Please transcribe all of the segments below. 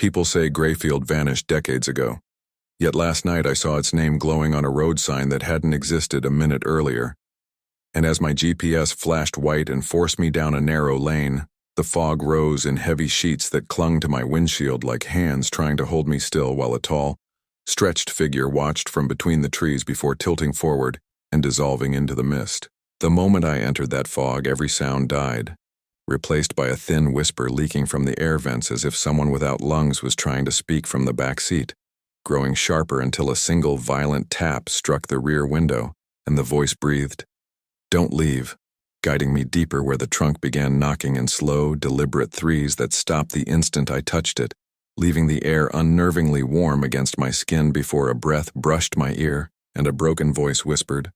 People say Grayfield vanished decades ago. Yet last night I saw its name glowing on a road sign that hadn't existed a minute earlier. And as my GPS flashed white and forced me down a narrow lane, the fog rose in heavy sheets that clung to my windshield like hands trying to hold me still while a tall, stretched figure watched from between the trees before tilting forward and dissolving into the mist. The moment I entered that fog, every sound died, replaced by a thin whisper leaking from the air vents as if someone without lungs was trying to speak from the back seat, growing sharper until a single violent tap struck the rear window, and the voice breathed, "Don't leave," guiding me deeper where the trunk began knocking in slow, deliberate threes that stopped the instant I touched it, leaving the air unnervingly warm against my skin before a breath brushed my ear and a broken voice whispered,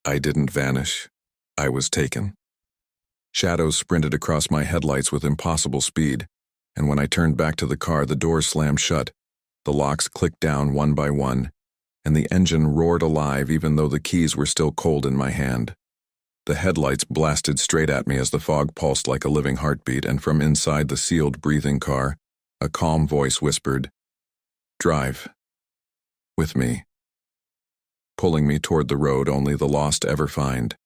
"I didn't vanish. I was taken." Shadows sprinted across my headlights with impossible speed, and when I turned back to the car, the doors slammed shut, the locks clicked down one by one, and the engine roared alive even though the keys were still cold in my hand. The headlights blasted straight at me as the fog pulsed like a living heartbeat, and from inside the sealed, breathing car, a calm voice whispered, "Drive. With me," pulling me toward the road only the lost ever find.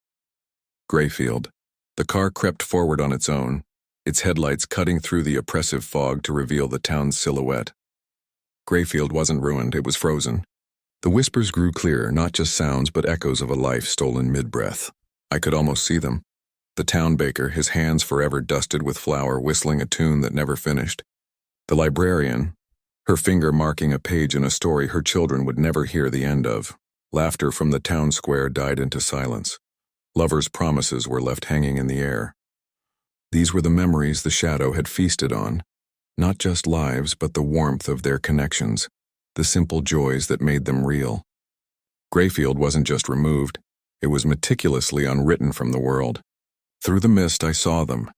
Grayfield. The car crept forward on its own, its headlights cutting through the oppressive fog to reveal the town's silhouette. Grayfield wasn't ruined, it was frozen. The whispers grew clearer, not just sounds but echoes of a life stolen mid-breath. I could almost see them. The town baker, his hands forever dusted with flour, whistling a tune that never finished. The librarian, her finger marking a page in a story her children would never hear the end of. Laughter from the town square died into silence. Lovers' promises were left hanging in the air. These were the memories the shadow had feasted on. Not just lives, but the warmth of their connections, the simple joys that made them real. Grayfield wasn't just removed, it was meticulously unwritten from the world. Through the mist I saw them,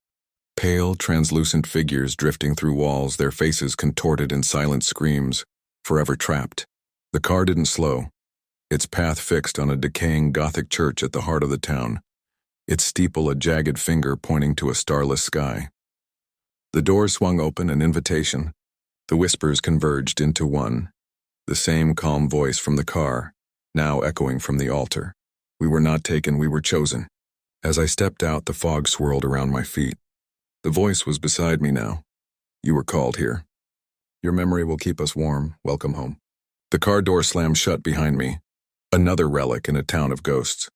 pale, translucent figures drifting through walls, their faces contorted in silent screams, forever trapped. The car didn't slow, its path fixed on a decaying Gothic church at the heart of the town, its steeple a jagged finger pointing to a starless sky. The doors swung open, an invitation. The whispers converged into one, the same calm voice from the car, now echoing from the altar. We were not taken, we were chosen. As I stepped out, the fog swirled around my feet. The voice was beside me now. "You were called here. Your memory will keep us warm. Welcome home." The car door slammed shut behind me. Another relic in a town of ghosts.